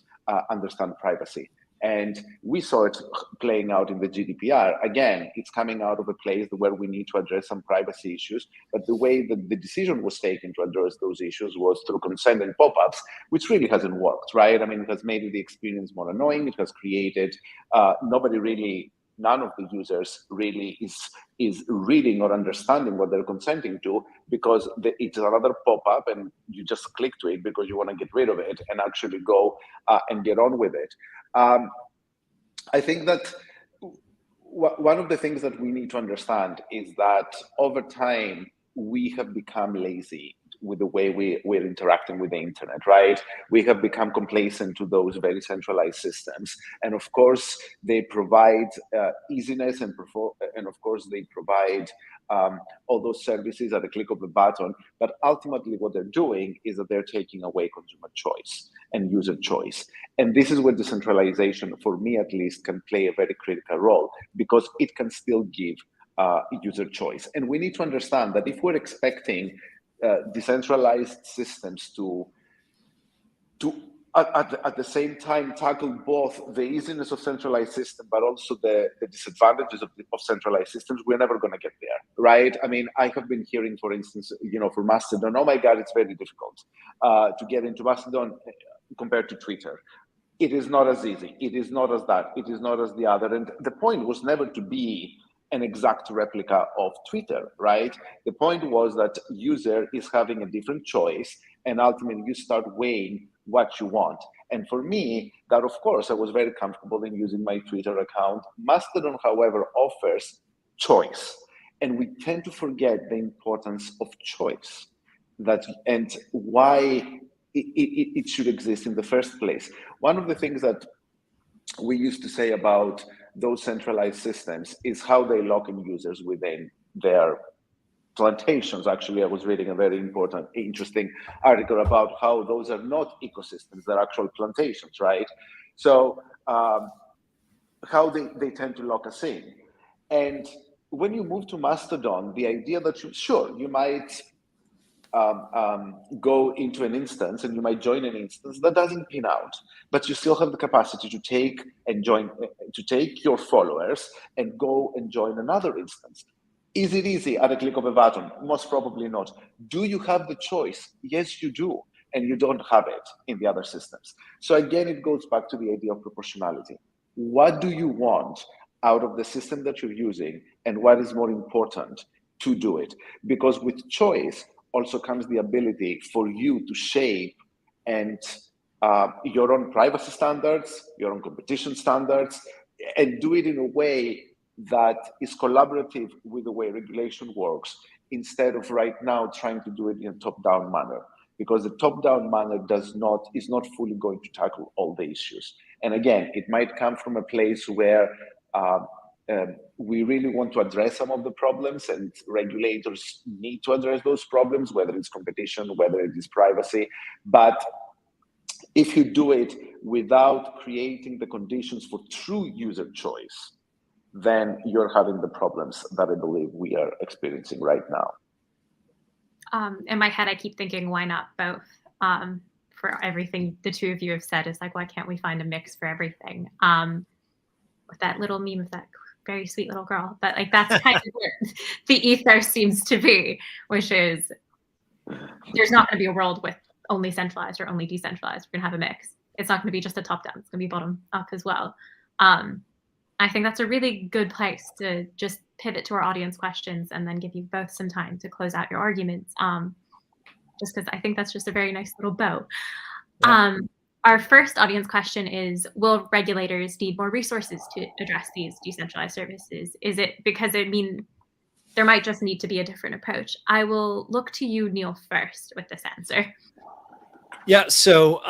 understand privacy. And we saw it playing out in the GDPR. Again, it's coming out of a place where we need to address some privacy issues, but the way that the decision was taken to address those issues was through consent and pop-ups, which really hasn't worked, right? I mean, it has made the experience more annoying. It has created, none of the users really is reading or understanding what they're consenting to, because it's another pop-up and you just click to it because you want to get rid of it and actually go and get on with it. I think that one of the things that we need to understand is that over time, we have become lazy with the way we're interacting with the internet, right? We have become complacent to those very centralized systems. And of course, they provide easiness and of course, they provide all those services at the click of a button. But ultimately, what they're doing is that they're taking away consumer choice and user choice. And this is where decentralization, for me at least, can play a very critical role, because it can still give user choice. And we need to understand that if we're expecting decentralized systems to at the same time tackle both the easiness of centralized system, but also the disadvantages of centralized systems, we're never going to get there, right? I mean, I have been hearing, for instance, for Mastodon, oh my God, it's very difficult to get into Mastodon compared to Twitter. It is not as easy. It is not as that. It is not as the other. And the point was never to be an exact replica of Twitter, right? The point was that user is having a different choice, and ultimately you start weighing what you want. And for me, that of course, I was very comfortable in using my Twitter account. Mastodon, however, offers choice. And we tend to forget the importance of choice and why it should exist in the first place. One of the things that we used to say about those centralized systems is how they lock in users within their plantations. Actually, I was reading a very interesting article about how those are not ecosystems, they're actual plantations, right? So how they tend to lock us in. And when you move to Mastodon, the idea that you might go into an instance and you might join an instance that doesn't pin out, but you still have the capacity to take your followers and go and join another instance. Is it easy at a click of a button? Most probably not. Do you have the choice? Yes, you do. And you don't have it in the other systems. So again, it goes back to the idea of proportionality. What do you want out of the system that you're using, and what is more important to do it? Because with choice, also comes the ability for you to shape and your own privacy standards, your own competition standards, and do it in a way that is collaborative with the way regulation works, instead of right now trying to do it in a top-down manner. Because the top-down manner is not fully going to tackle all the issues. And again, it might come from a place where we really want to address some of the problems, and regulators need to address those problems, whether it's competition, whether it is privacy. But if you do it without creating the conditions for true user choice, then you're having the problems that I believe we are experiencing right now. In my head, I keep thinking, why not both? For everything the two of you have said, is like, why can't we find a mix for everything? With that little meme of that very sweet little girl, but like that's kind of what the ethos seems to be, which is there's not going to be a world with only centralized or only decentralized. We're going to have a mix. It's not going to be just a top down. It's going to be bottom up as well. I think that's a really good place to just pivot to our audience questions and then give you both some time to close out your arguments. Just because I think that's just a very nice little bow. Yeah. Our first audience question is, will regulators need more resources to address these decentralized services? Is it because, I mean, there might just need to be a different approach? I will look to you, Neil, first with this answer. Yeah, so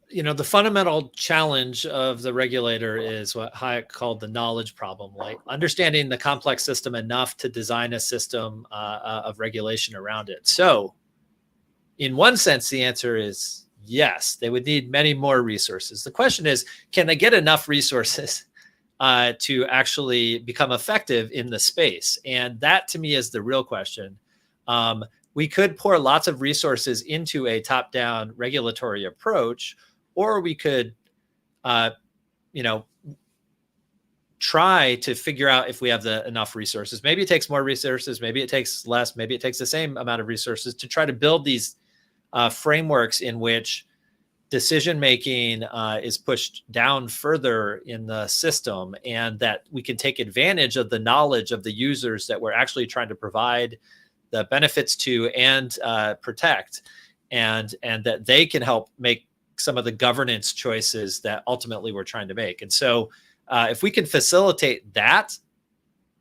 the fundamental challenge of the regulator is what Hayek called the knowledge problem, like understanding the complex system enough to design a system of regulation around it. So in one sense, the answer is yes, they would need many more resources. The question is, can they get enough resources to actually become effective in the space? And that, to me, is the real question. We could pour lots of resources into a top-down regulatory approach, or we could, try to figure out if we have enough resources. Maybe it takes more resources, maybe it takes less, maybe it takes the same amount of resources to try to build these frameworks in which decision-making is pushed down further in the system, and that we can take advantage of the knowledge of the users that we're actually trying to provide the benefits to and protect, and that they can help make some of the governance choices that ultimately we're trying to make. And so if we can facilitate that,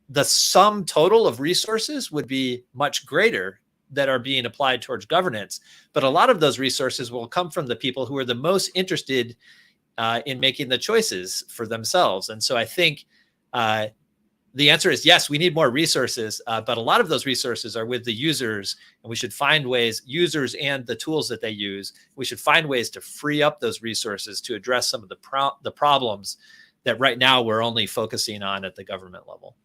the sum total of resources would be much greater that are being applied towards governance. But a lot of those resources will come from the people who are the most interested in making the choices for themselves. And so I think the answer is yes, we need more resources, but a lot of those resources are with the users, and we should find ways, users and the tools that they use, we should find ways to free up those resources to address some of the problems that right now we're only focusing on at the government level.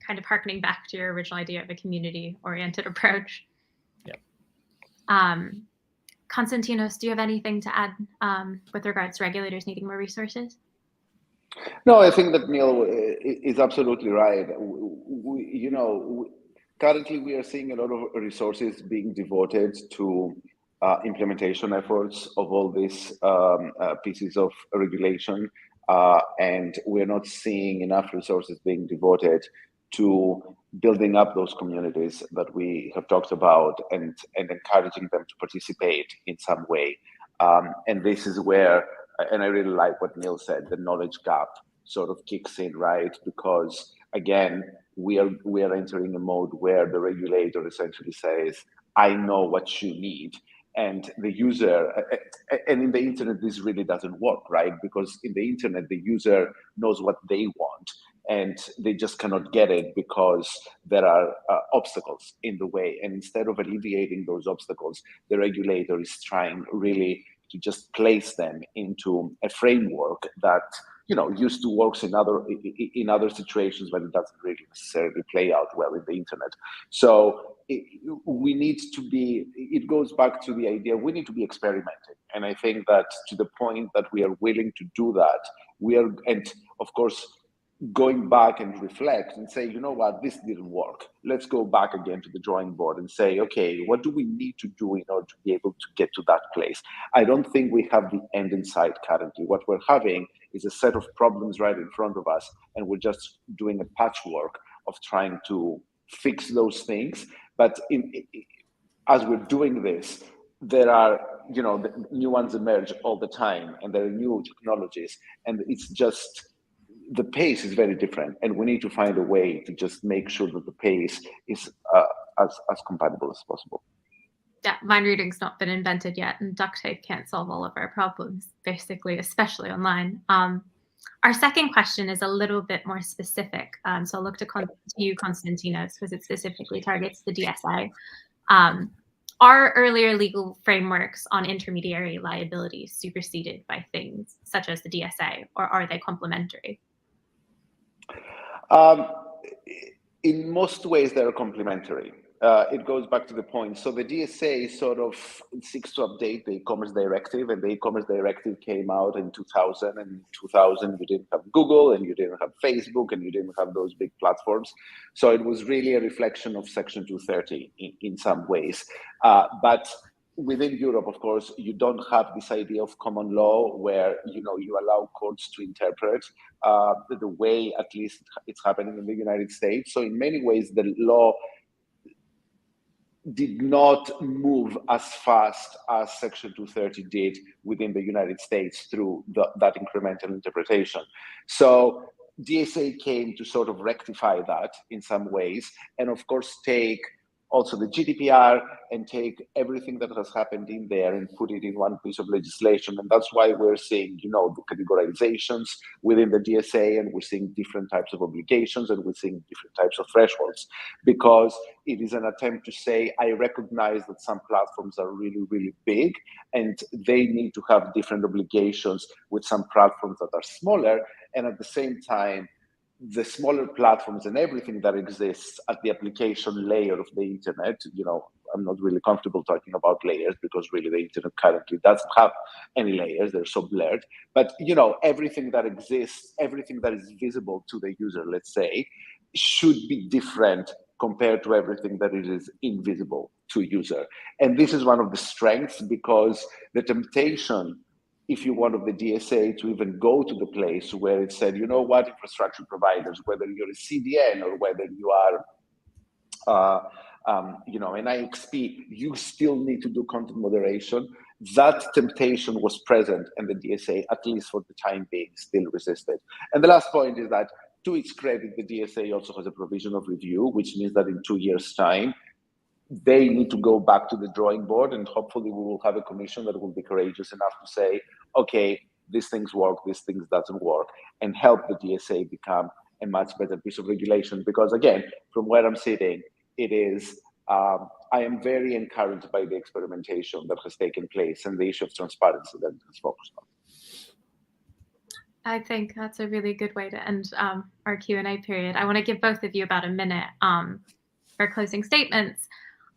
Kind of harkening back to your original idea of a community-oriented approach. Yeah. Konstantinos, do you have anything to add with regards to regulators needing more resources? No, I think that Neil is absolutely right. Currently we are seeing a lot of resources being devoted to implementation efforts of all these pieces of regulation, and we're not seeing enough resources being devoted to building up those communities that we have talked about and encouraging them to participate in some way. And this is where, and I really like what Neil said, the knowledge gap sort of kicks in, right? Because again, we are entering a mode where the regulator essentially says, I know what you need. And the user, and in the internet, this really doesn't work, right? Because in the internet, the user knows what they want, and they just cannot get it because there are obstacles in the way. And instead of alleviating those obstacles, the regulator is trying really to just place them into a framework that used to work in other situations, but it doesn't really necessarily play out well in the internet. So we need to be. It goes back to the idea we need to be experimenting, and I think that to the point that we are willing to do that, we are, and of course, going back and reflect and say, you know what, this didn't work. Let's go back again to the drawing board and say, okay, what do we need to do in order to be able to get to that place? I don't think we have the end in sight currently. What we're having is a set of problems right in front of us, and we're just doing a patchwork of trying to fix those things. But as we're doing this, there are, the new ones emerge all the time, and there are new technologies, and it's just, the pace is very different, and we need to find a way to just make sure that the pace is as compatible as possible. Yeah, mind reading's not been invented yet, and duct tape can't solve all of our problems, basically, especially online. Our second question is a little bit more specific. So I'll look to you, Konstantinos, because it specifically targets the DSA. Are earlier legal frameworks on intermediary liability superseded by things such as the DSA, or are they complementary? In most ways, they're complementary. It goes back to the point. So the DSA sort of seeks to update the e-commerce directive, and the e-commerce directive came out in 2000. And in 2000, you didn't have Google, and you didn't have Facebook, and you didn't have those big platforms. So it was really a reflection of Section 230 in some ways. But within Europe, of course, you don't have this idea of common law where you allow courts to interpret the way, at least it's happening in the United States. So in many ways, the law did not move as fast as Section 230 did within the United States through that incremental interpretation. So DSA came to sort of rectify that in some ways, and of course take also the GDPR and take everything that has happened in there and put it in one piece of legislation. And that's why we're seeing, the categorizations within the DSA, and we're seeing different types of obligations, and we're seeing different types of thresholds, because it is an attempt to say, I recognize that some platforms are really, really big, and they need to have different obligations with some platforms that are smaller. And at the same time, the smaller platforms and everything that exists at the application layer of the internet, I'm not really comfortable talking about layers, because really the internet currently doesn't have any layers. They're so blurred. But, everything that exists, everything that is visible to the user, let's say, should be different compared to everything that it is invisible to a user. And this is one of the strengths, because the temptation, if you want, of the DSA to even go to the place where it said, infrastructure providers, whether you're a CDN or whether you are, an IXP, you still need to do content moderation. That temptation was present, and the DSA, at least for the time being, still resisted. And the last point is that, to its credit, the DSA also has a provision of review, which means that in 2 years' time, they need to go back to the drawing board, and hopefully we will have a commission that will be courageous enough to say, okay, these things work, these things doesn't work, and help the DSA become a much better piece of regulation. Because again, from where I'm sitting, it is, I am very encouraged by the experimentation that has taken place and the issue of transparency that it has focused on. I think that's a really good way to end our Q&A period. I want to give both of you about a minute for closing statements.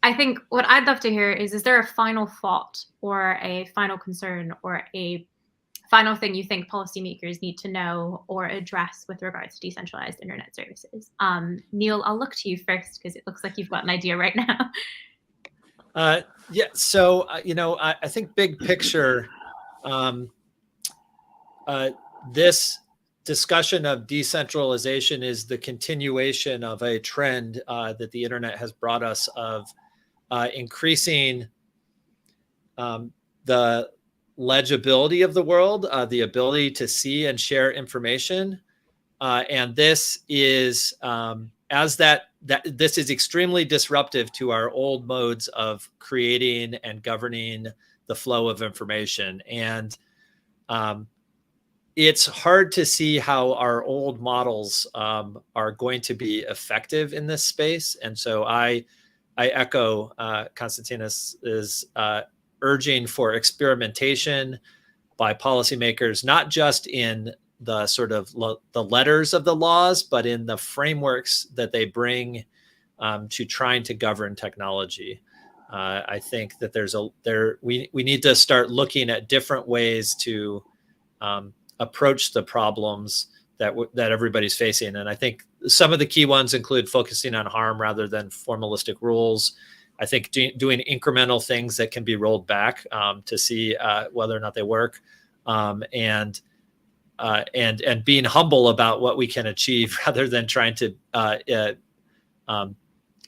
I think what I'd love to hear is there a final thought or a final concern or a final thing you think policymakers need to know or address with regards to decentralized internet services? Neil, I'll look to you first, because it looks like you've got an idea right now. Yeah, so, I think big picture, this discussion of decentralization is the continuation of a trend that the internet has brought us of increasing the legibility of the world, the ability to see and share information. And this is, this is extremely disruptive to our old modes of creating and governing the flow of information. And it's hard to see how our old models are going to be effective in this space. And so I echo Konstantinos' urging for experimentation by policymakers, not just in the sort of the letters of the laws, but in the frameworks that they bring to trying to govern technology. I think that we need to start looking at different ways to approach the problems that everybody's facing. And I think some of the key ones include focusing on harm rather than formalistic rules. I think doing incremental things that can be rolled back to see whether or not they work, and being humble about what we can achieve rather than trying to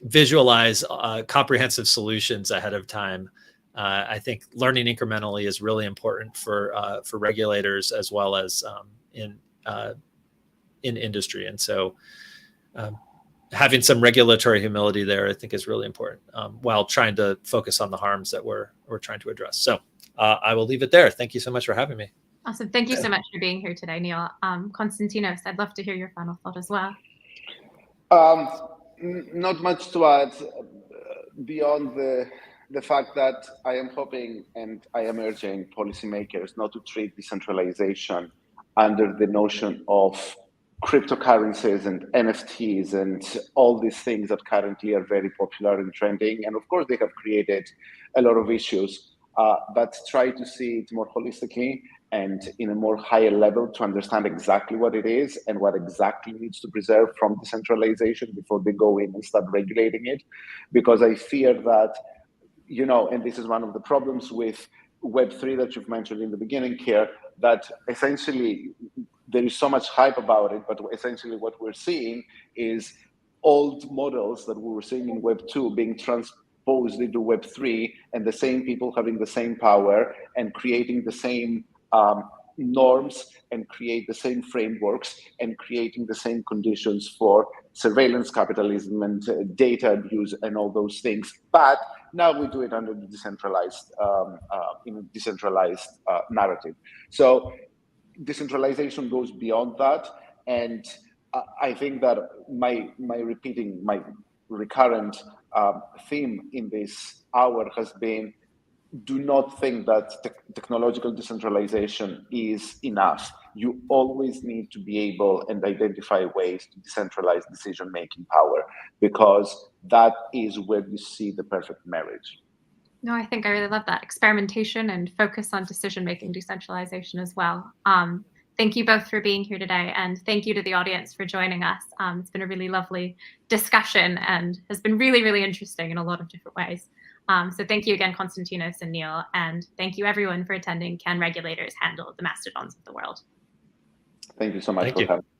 visualize comprehensive solutions ahead of time. I think learning incrementally is really important for regulators as well as in industry. And so having some regulatory humility there, I think, is really important while trying to focus on the harms that we're trying to address. So I will leave it there. Thank you so much for having me. Awesome. Thank you so much for being here today, Neil. Konstantinos, I'd love to hear your final thought as well. Not much to add beyond the fact that I am hoping and I am urging policymakers not to treat decentralization under the notion of cryptocurrencies and NFTs and all these things that currently are very popular and trending. And of course, they have created a lot of issues, but try to see it more holistically and in a more higher level to understand exactly what it is and what exactly needs to preserve from decentralization before they go in and start regulating it. Because I fear that, and this is one of the problems with Web3 that you've mentioned in the beginning here, that essentially there is so much hype about it, but essentially what we're seeing is old models that we were seeing in Web2 being transposed into Web3, and the same people having the same power and creating the same norms and create the same frameworks and creating the same conditions for surveillance capitalism and data abuse and all those things. But now we do it under the decentralized, in a decentralized narrative. So decentralization goes beyond that, and I think that my recurrent theme in this hour has been: do not think that technological decentralization is enough. You always need to be able and identify ways to decentralize decision-making power, because that is where you see the perfect marriage. No, I think I really love that experimentation and focus on decision-making decentralization as well. Thank you both for being here today, and thank you to the audience for joining us. It's been a really lovely discussion and has been really, really interesting in a lot of different ways. So thank you again, Konstantinos and Neil, and thank you everyone for attending Can Regulators Handle the Mastodons of the World? Thank you so much Thank for you. having me.